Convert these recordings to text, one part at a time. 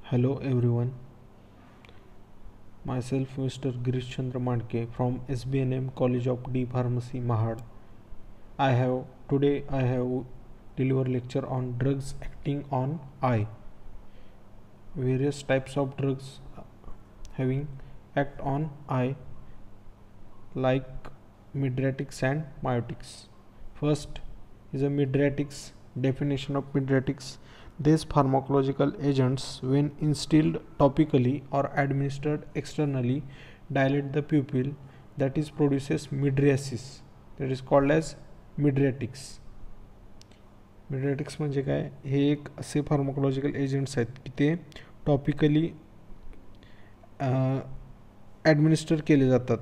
Hello everyone, myself Mr. Girish Chandra Mandke from SBNM College of D Pharmacy Mahad. I have delivered lecture on drugs acting on eye. Various types of drugs having act on eye like mydriatics and miotics. First is a mydriatics. Definition of mydriatics: these pharmacological agents, when instilled topically or administered externally, dilate the pupil, that is produces mydriasis, that is called as mydriatics. mydriatics म्हणजे काय? हे एक असे pharmacological agents आहेत की ते topically administer केले जातात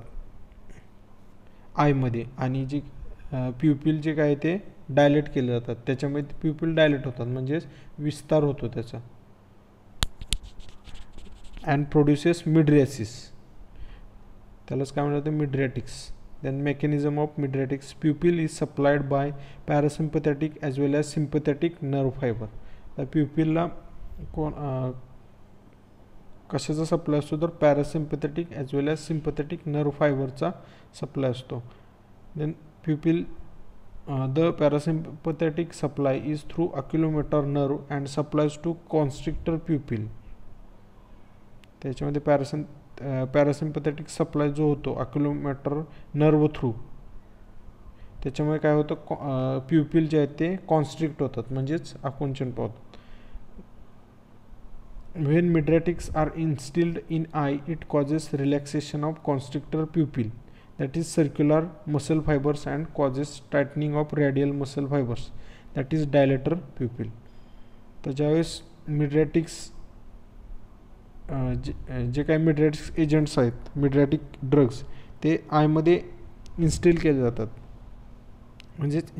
आयमध्ये, आणि जी प्युपिल जे काय ते डायलेट केले जातात, त्याच्यामुळे प्युपिल डायलेट होतात, म्हणजेच विस्तार होतो त्याचा, अँड प्रोड्युसेस मिड्रियासिस, त्यालाच काय म्हणतात? Mydriatics. Then mechanism of mydriatics: pupil is supplied by parasympathetic as well as sympathetic nerve fibre. तर प्युपिलला कशाचा सप्लाय असतो? तर parasympathetic as well as sympathetic nerve फायबरचा सप्लाय असतो. Then pupil the parasympathetic supply is through oculomotor nerve and supplies to constrictor pupil. त्याच्यामध्ये parasympathetic supply जो होतो ऑक्युलोमोटर नर्व थ्रू, त्याच्यामुळे काय होतं? प्युपिल जे आहेत ते कॉन्स्ट्रिक्ट होतात, म्हणजेच आकुंचन पावतात. when mydriatics are instilled in eye, it causes relaxation of constrictor pupil, that is circular muscle fibers, and causes tightening of radial muscle fibers, that is dilator pupil. तर ज्यावेळेस मिड्रियाटिक्स जे काही मिड्रियाटिक्स एजंट्स आहेत, मिड्रियाटिक ड्रग्स, ते आयमध्ये instil केले जातात, म्हणजेच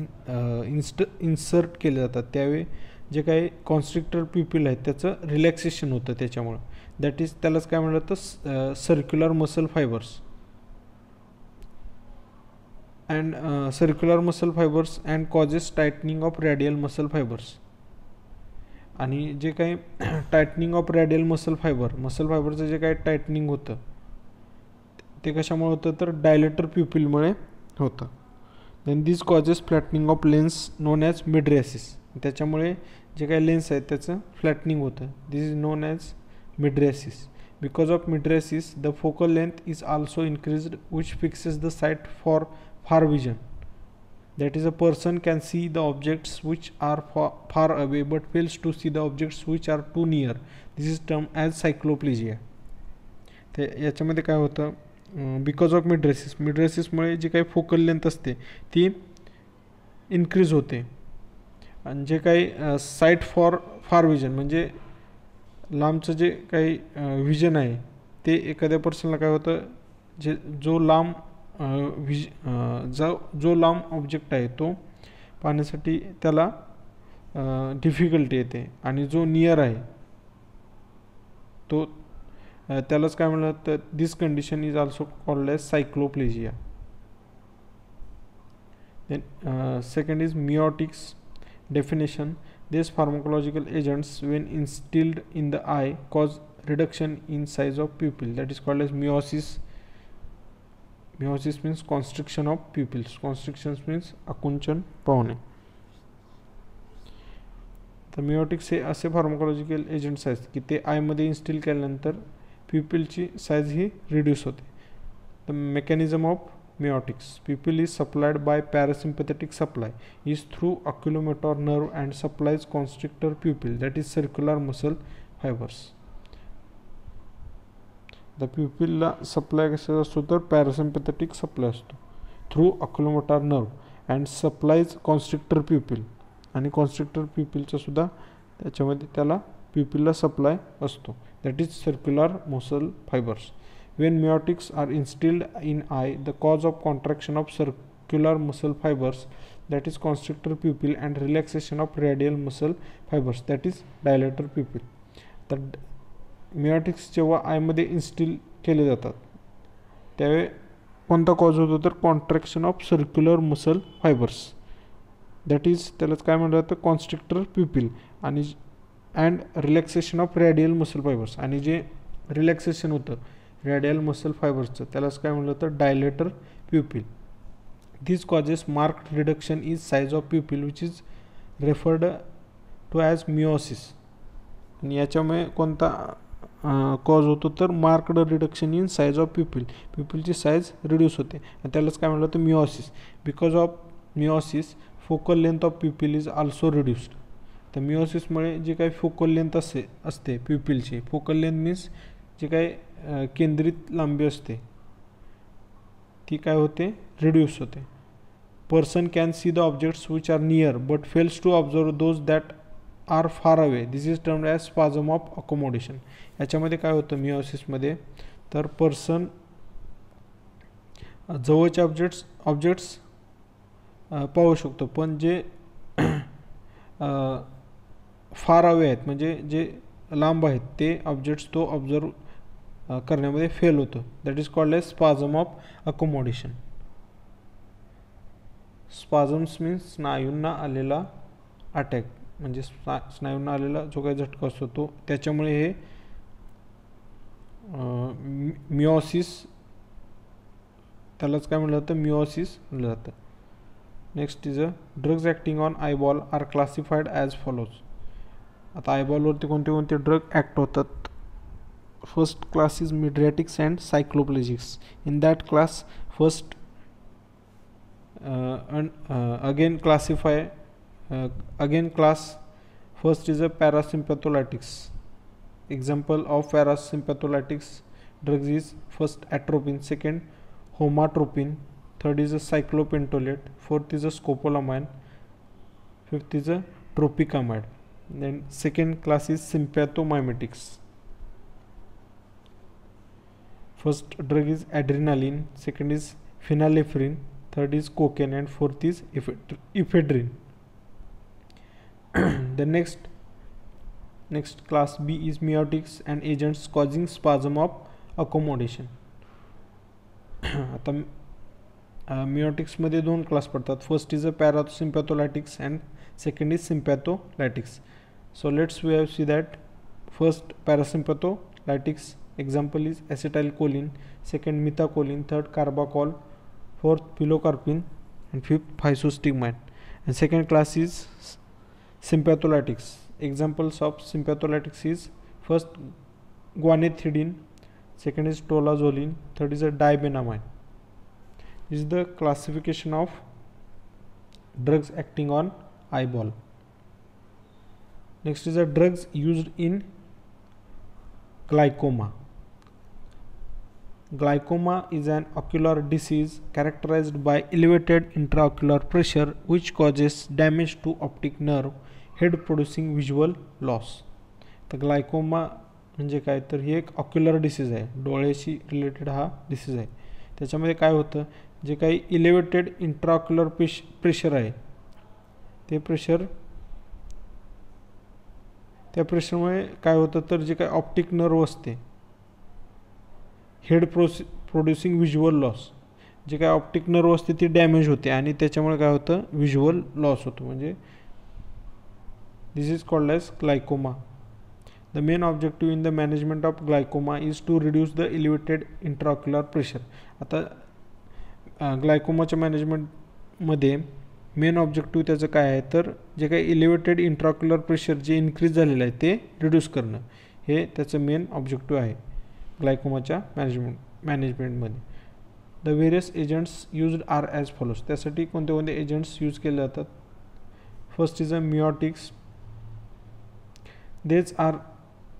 इन्सर्ट केले जातात, त्यावेळी जे काही कॉन्स्ट्रिक्टर प्युपिल आहेत त्याचं रिलॅक्सेशन होतं त्याच्यामुळं, दॅट इज त्यालाच काय म्हणलं तर circular muscle fibres and causes tightening of radial muscle fibres. आणि जे काही टायटनिंग ऑफ रॅडियल मसल फायबरचं जे काही टायटनिंग होतं ते कशामुळे होतं? तर डायलेटर प्युपिलमुळे होतं. Then this causes flattening of lens known as mydriasis. त्याच्यामुळे जे काही लेन्स आहेत त्याचं फ्लॅटनिंग होतं. This is known as mydriasis. Because of mydriasis the focal length is also increased which fixes the sight for far vision, that is a person can see the objects which are far away but fails to see the objects which are too near. This is termed as cycloplegia. ते याच्यामध्ये काय होतं? Because of मिड्रियासिसमुळे जी काही focal length असते ती increase होते, आणि जे काही साईट फॉर फार विजन, म्हणजे लांबचं जे काही विजन आहे ते एखाद्या पर्सनला काय होतं? जो लांब जो लांब ऑब्जेक्ट आहे तो पाहण्यासाठी त्याला डिफिकल्टी येते, आणि जो नियर आहे तो त्यालाच काय म्हणलं तर this condition is also called as cycloplegia. Then second is miotics. Definition: this pharmacological agents when instilled in the eye cause reduction in size of pupil, that is called as miosis. Meiosis means constriction of pupils. Constrictions means आकुंचन पावणे. तर मिओटिक्स हे असे pharmacological agents आहेत की ते आयमध्ये instil केल्यानंतर प्युपिलची साईज ही रिड्यूस होते. The mechanism of miotics: pupil is supplied by parasympathetic supply is through oculomotor nerve and supplies constrictor pupil, that is circular muscle fibres. The प्युपिलला सप्लाय कसा असतो? तर पॅरासिम्पथॅटिक सप्लाय असतो through oculomotor nerve and supplies constrictor pupil, आणि constrictor प्युपिलचा सुद्धा त्याच्यामध्ये त्याला प्युपिलला सप्लाय असतो, that is circular muscle fibres. When miotics are instilled in eye the cause of contraction of circular muscle fibres, that is constrictor pupil, and relaxation of radial muscle fibres, that is dilator pupil. तर मिओटिक्स जेव्हा आयमध्ये instil केले जातात त्यावेळी कोणता cause होतो? तर contraction of circular muscle fibres, that is त्यालाच काय म्हणलं जातं? Constrictor pupil. आणि and relaxation of radial muscle fibres, आणि जे रिलॅक्सेशन होतं रेडियल मसल फायबर्सचं त्यालाच काय म्हणलं तर dilator pupil. This causes marked reduction is size of pupil which is referred to as miosis. आणि याच्यामुळे कोणता कॉज होतो तर marked reduction in size of pupil, प्युपिलची साईज रिड्यूस होते आणि त्यालाच काय म्हणलं तर miosis. Because of miosis focal length of pupil is also reduced. तर मिओसिसमुळे जी काही फोकल लेंथ असते प्युपिलची, फोकल लेंथ मीन्स जी काही केंद्रित लांबी असते ती काय होते रिड्यूस होते. Person can see the objects which are near but fails to observe those that are far away. This is termed as spasm of accommodation. याच्यामध्ये काय होतं मिओसिसमध्ये तर पर्सन जवळचे ऑब्जेक्ट्स पाहू शकतो, पण जे फार अवे आहेत म्हणजे जे लांब आहेत ते ऑब्जेक्ट्स तो ऑब्झर्व करण्यामध्ये फेल होतो. That is called as spasm of accommodation. Spasms means स्नायूंना आलेला अटॅक, म्हणजे स्नायूंना आलेला जो काही झटका असतो तो, त्याच्यामुळे हे मिओसिस त्यालाच काय म्हटलं जातं मिओसिस म्हटलं जातं. Next is drugs acting on eyeball are classified as follows. आता आयबॉलवरती कोणते कोणते ड्रग ॲक्ट होतात. First class is mydriatics and cycloplegics. In that class first again class first is a parasympatholytics. Example of parasympatholytics drugs is first atropine, second homatropine, third is a cyclopentolate, fourth is a scopolamine, fifth is a tropicamide. Then second class is sympathomimetics. First drug is adrenaline, second is phenylephrine, third is cocaine, and fourth is ephedrine. The next class B is miotics and agents causing spasm of accommodation. आता मिओटिक्समध्ये दोन class पडतात. First is a parasympatholytics and second is sympatholytics. So let's we have see that first parasympatholytics example is acetylcholine, second methacholine, third carbachol, fourth pilocarpine, and fifth physostigmine. And second class is sympatholytics. Examples of sympatholytics is first guanethidine, second is tolazoline, third is a dibenamine. This is the classification of drugs acting on eyeball. Next is the drugs used in glaucoma. Glaucoma is an ocular disease characterized by elevated intraocular pressure which causes damage to optic nerve head producing visual loss. तर ग्लायकोमा म्हणजे काय तर ही एक ocular disease आहे, डोळ्याशी related हा disease आहे. त्याच्यामध्ये काय होतं जे काही इलेवेटेड इंट्राऑक्युलर प्रेशर आहे ते त्या प्रेशरमुळे काय होतं तर जे काही ऑप्टिक नर्व असते हेड प्रोड्युसिंग व्हिज्युअल लॉस, जे काय ऑप्टिक नर्व असते ती डॅमेज होते आणि त्याच्यामुळे काय होतं व्हिज्युअल लॉस होतो. म्हणजे this is called as glaucoma. The main objective in the management of glaucoma is to reduce the elevated intraocular pressure. आता ग्लायकोमाच्या मॅनेजमेंटमध्ये मेन ऑब्जेक्टिव्ह त्याचं काय आहे तर जे काही एलिव्हेटेड इंट्राऑक्युलर प्रेशर जे इन्क्रीज झालेलं आहे ते रिड्यूस करणं, हे त्याचं मेन ऑब्जेक्टिव्ह आहे ग्लायकोमाच्या मॅनेजमेंटमध्ये. The various agents used are as follows. त्यासाठी कोणते कोणते एजंट्स यूज केले जातात. First is a miotics. These are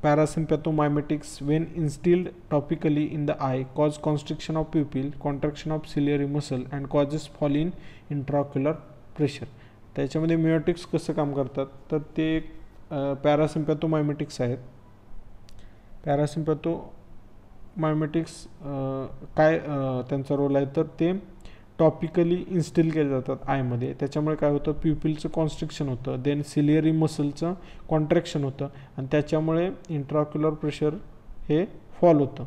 parasympathomimetics when instilled topically in the eye cause constriction of pupil, contraction of ciliary muscle and causes fall in intraocular pressure. त्याच्यामध्ये miotics कसं काम करतात तर ते पॅरासिम्पॅथोमायमेटिक्स आहेत. पॅरासिम्पॅथोमायमेटिक्स काय त्यांचा रोल आहे तर ते टॉपिकली इन्स्टिल केले जातात आयमध्ये. त्याच्यामुळे काय होतं प्युपिलचं कॉन्स्ट्रिक्शन होतं, देन सिलियरी मसलचं कॉन्ट्रॅक्शन होतं आणि त्याच्यामुळे इंट्राऑक्युलर प्रेशर हे फॉल होतं.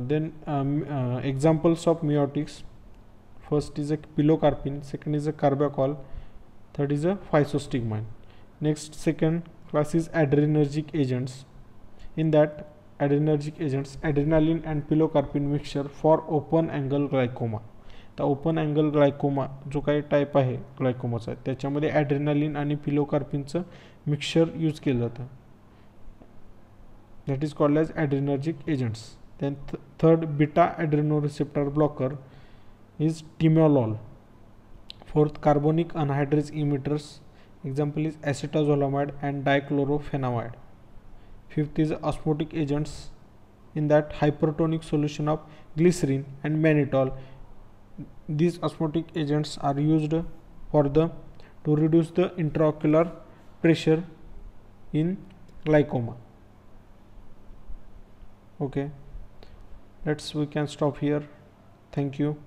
Then examples of miotics. First is a pilocarpine, second is a carbachol, that is a physostigmine. Next, second class is adrenergic agents. In that adrenergic agents, adrenaline and pilocarpine mixture for open angle ग्लायकोमा. तर open angle ग्लायकोमा जो काही type आहे ग्लायकोमाचा त्याच्यामध्ये adrenaline आणि पिलोकार्पिनचं mixture use केलं जातं. That is called as adrenergic agents. Then third beta adrenoreceptor blocker is timolol. Fourth carbonic anhydrase inhibitors, example is acetazolamide and dichlorofenamide. Fifth is osmotic agents. In that hypertonic solution of glycerin and mannitol. These osmotic agents are used to reduce the intraocular pressure in glaucoma. Okay, we can stop here. Thank you.